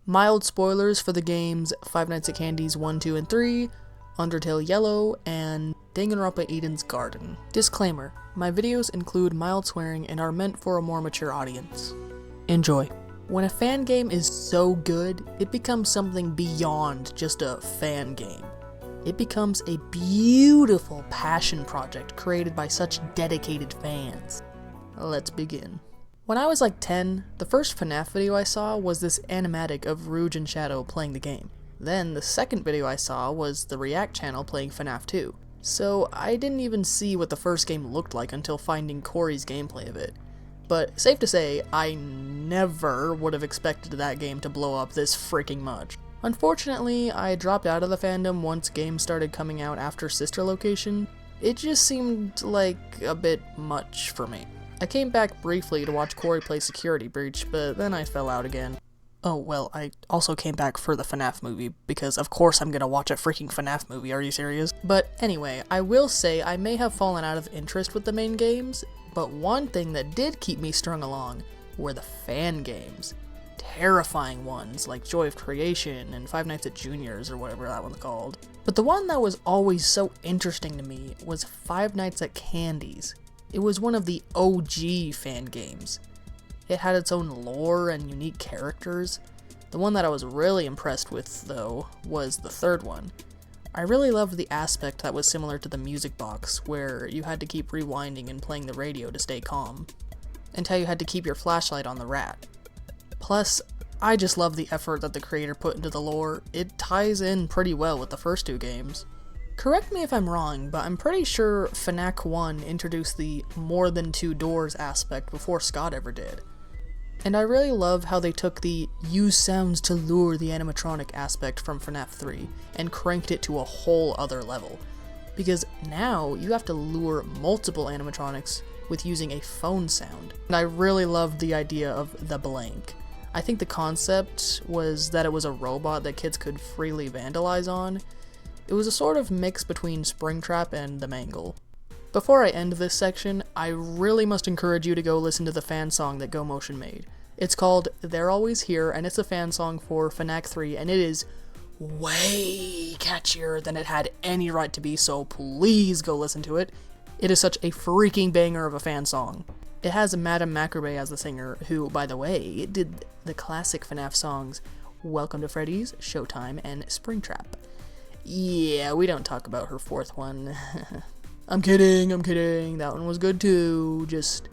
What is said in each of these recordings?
Mild spoilers for the games Five Nights at Candy's 1, 2, and 3, Undertale Yellow, and Danganronpa Eden's Garden. Disclaimer, my videos include mild swearing and are meant for a more mature audience. Enjoy. When a fan game is so good, it becomes something beyond just a fan game. It becomes a beautiful passion project created by such dedicated fans. Let's begin. When I was like 10, the first FNAF video I saw was this animatic of Rouge and Shadow playing the game. Then the second video I saw was the React channel playing FNAF 2. So I didn't even see what the first game looked like until finding Corey's gameplay of it. But safe to say, I never would have expected that game to blow up this freaking much. Unfortunately, I dropped out of the fandom once games started coming out after Sister Location. It just seemed like a bit much for me. I came back briefly to watch Corey play Security Breach, but then I fell out again. Oh, well, I also came back for the FNAF movie, because of course I'm gonna watch a freaking FNAF movie, are you serious? But anyway, I will say I may have fallen out of interest with the main games, but one thing that did keep me strung along were the fan games. Terrifying ones, like Joy of Creation and Five Nights at Junior's or whatever that one's called. But the one that was always so interesting to me was Five Nights at Candy's. It was one of the OG fan games. It had its own lore and unique characters. The one that I was really impressed with, though, was the third one. I really loved the aspect that was similar to the music box, where you had to keep rewinding and playing the radio to stay calm, and how you had to keep your flashlight on the rat. Plus, I just love the effort that the creator put into the lore. It ties in pretty well with the first two games. Correct me if I'm wrong, but I'm pretty sure FNAC 1 introduced the more than two doors aspect before Scott ever did. And I really love how they took the use sounds to lure the animatronic aspect from FNAF 3 and cranked it to a whole other level. Because now you have to lure multiple animatronics with using a phone sound. And I really loved the idea of the blank. I think the concept was that it was a robot that kids could freely vandalize on. It was a sort of mix between Springtrap and the Mangle. Before I end this section, I really must encourage you to go listen to the fan song that Gomotion made. It's called They're Always Here, and it's a fan song for FNAC 3, and it is way catchier than it had any right to be, so please go listen to it. It is such a freaking banger of a fan song. It has Madame Macabre as the singer, who, by the way, did the classic FNAF songs Welcome to Freddy's, Showtime, and Springtrap. Yeah, we don't talk about her fourth one. I'm kidding, that one was good too, just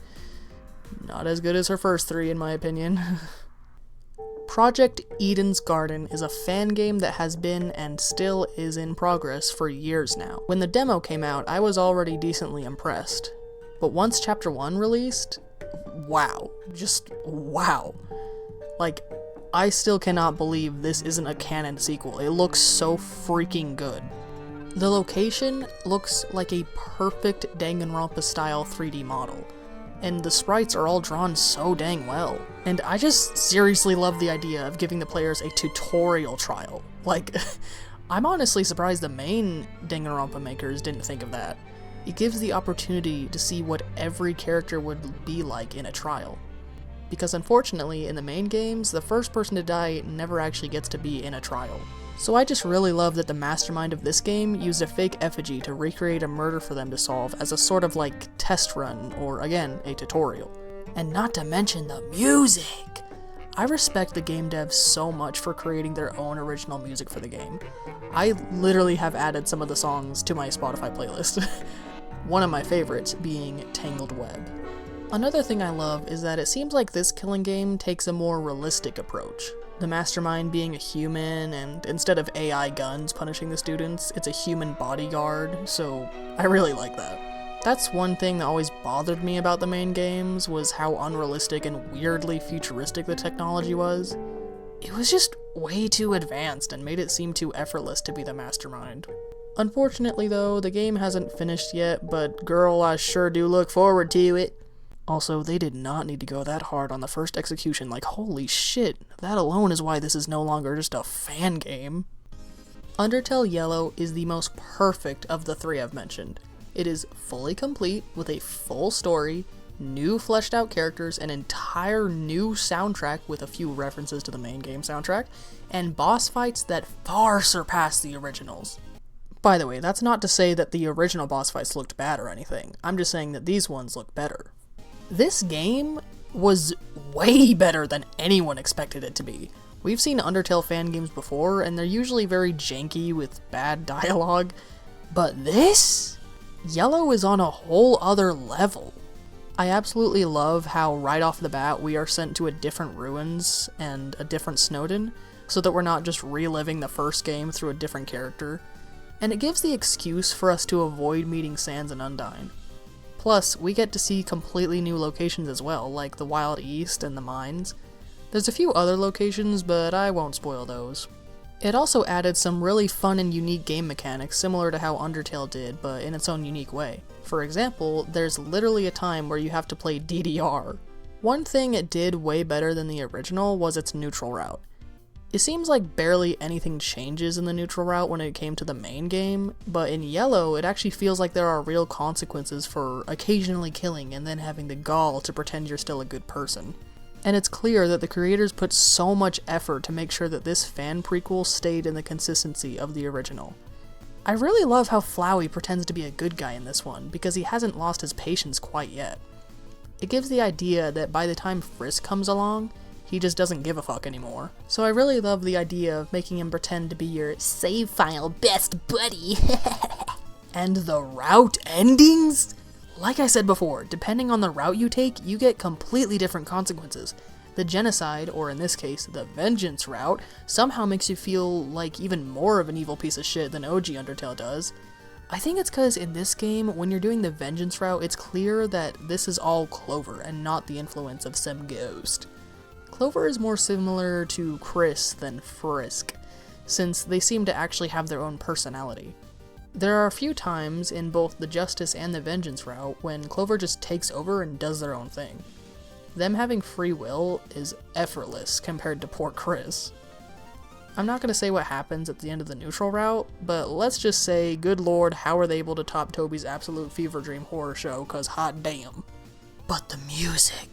not as good as her first three in my opinion. Project Eden's Garden is a fan game that has been and still is in progress for years now. When the demo came out, I was already decently impressed. But once Chapter 1 released, wow. Just wow. Like, I still cannot believe this isn't a canon sequel. It looks so freaking good. The location looks like a perfect Danganronpa style 3D model, and the sprites are all drawn so dang well. And I just seriously love the idea of giving the players a tutorial trial. Like, I'm honestly surprised the main Danganronpa makers didn't think of that. It gives the opportunity to see what every character would be like in a trial. Because unfortunately, in the main games, the first person to die never actually gets to be in a trial. So I just really love that the mastermind of this game used a fake effigy to recreate a murder for them to solve as a sort of like test run, or again, a tutorial. And not to mention the music! I respect the game devs so much for creating their own original music for the game. I literally have added some of the songs to my Spotify playlist. One of my favorites being Tangled Web. Another thing I love is that it seems like this killing game takes a more realistic approach. The mastermind being a human, and instead of AI guns punishing the students, it's a human bodyguard, so I really like that. That's one thing that always bothered me about the main games, was how unrealistic and weirdly futuristic the technology was. It was just way too advanced and made it seem too effortless to be the mastermind. Unfortunately though, the game hasn't finished yet, but girl, I sure do look forward to it. Also, they did not need to go that hard on the first execution, like holy shit, that alone is why this is no longer just a fan game. Undertale Yellow is the most perfect of the three I've mentioned. It is fully complete with a full story, new fleshed out characters, an entire new soundtrack with a few references to the main game soundtrack, and boss fights that far surpass the originals. By the way, that's not to say that the original boss fights looked bad or anything, I'm just saying that these ones look better. This game was way better than anyone expected it to be. We've seen Undertale fan games before, and they're usually very janky with bad dialogue, but this? Yellow is on a whole other level. I absolutely love how right off the bat we are sent to a different ruins and a different Snowdin, so that we're not just reliving the first game through a different character, and it gives the excuse for us to avoid meeting Sans and Undyne. Plus, we get to see completely new locations as well, like the Wild East and the mines. There's a few other locations, but I won't spoil those. It also added some really fun and unique game mechanics similar to how Undertale did, but in its own unique way. For example, there's literally a time where you have to play DDR. One thing it did way better than the original was its neutral route. It seems like barely anything changes in the neutral route when it came to the main game, but in Yellow it actually feels like there are real consequences for occasionally killing and then having the gall to pretend you're still a good person. And it's clear that the creators put so much effort to make sure that this fan prequel stayed in the consistency of the original. I really love how Flowey pretends to be a good guy in this one, because he hasn't lost his patience quite yet. It gives the idea that by the time Frisk comes along, he just doesn't give a fuck anymore. So I really love the idea of making him pretend to be your save file best buddy. And the route endings? Like I said before, depending on the route you take, you get completely different consequences. The genocide, or in this case, the vengeance route, somehow makes you feel like even more of an evil piece of shit than OG Undertale does. I think it's because in this game, when you're doing the vengeance route, it's clear that this is all Clover and not the influence of some ghost. Clover is more similar to Chris than Frisk, since they seem to actually have their own personality. There are a few times in both the Justice and the Vengeance route when Clover just takes over and does their own thing. Them having free will is effortless compared to poor Chris. I'm not going to say what happens at the end of the neutral route, but let's just say, good lord, how are they able to top Toby's absolute fever dream horror show, cause hot damn. But the music.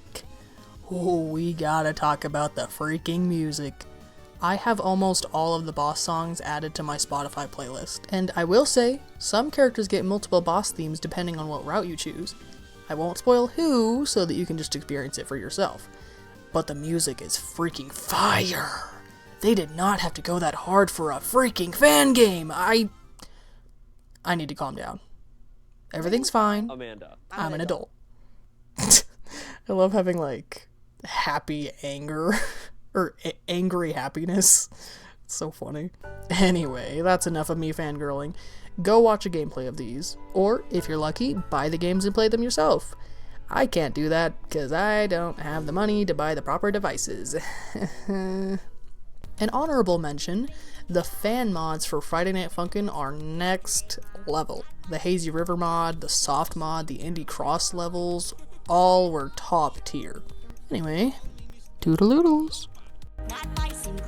Oh, we gotta talk about the freaking music. I have almost all of the boss songs added to my Spotify playlist, and I will say, some characters get multiple boss themes depending on what route you choose. I won't spoil who, so that you can just experience it for yourself. But the music is freaking fire! They did not have to go that hard for a freaking fan game! I need to calm down. Everything's fine. Amanda. I'm an adult. I love having, like, happy anger. Or angry happiness. It's so funny. Anyway, that's enough of me fangirling. Go watch a gameplay of these. Or, if you're lucky, buy the games and play them yourself. I can't do that, because I don't have the money to buy the proper devices. An honorable mention, the fan mods for Friday Night Funkin' are next level. The Hazy River mod, the Soft mod, the Indie Cross levels, all were top tier. Anyway, toodaloodles. Not nice and